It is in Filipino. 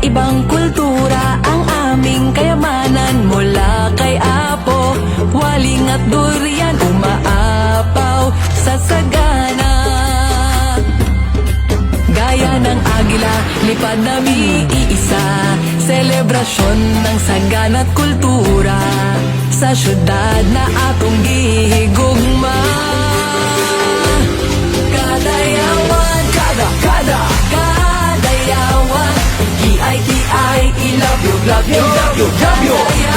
ibang kultura ang aming kayamanan. Mula kay Apo, waling at durian, umaapaw sa sagana. Gaya ng agila, lipad na iisa, selebrasyon ng sagana at kultura sa syudad na atong gihigugma. Kadayawan, kadayawan, I love you, love you, love you, love you.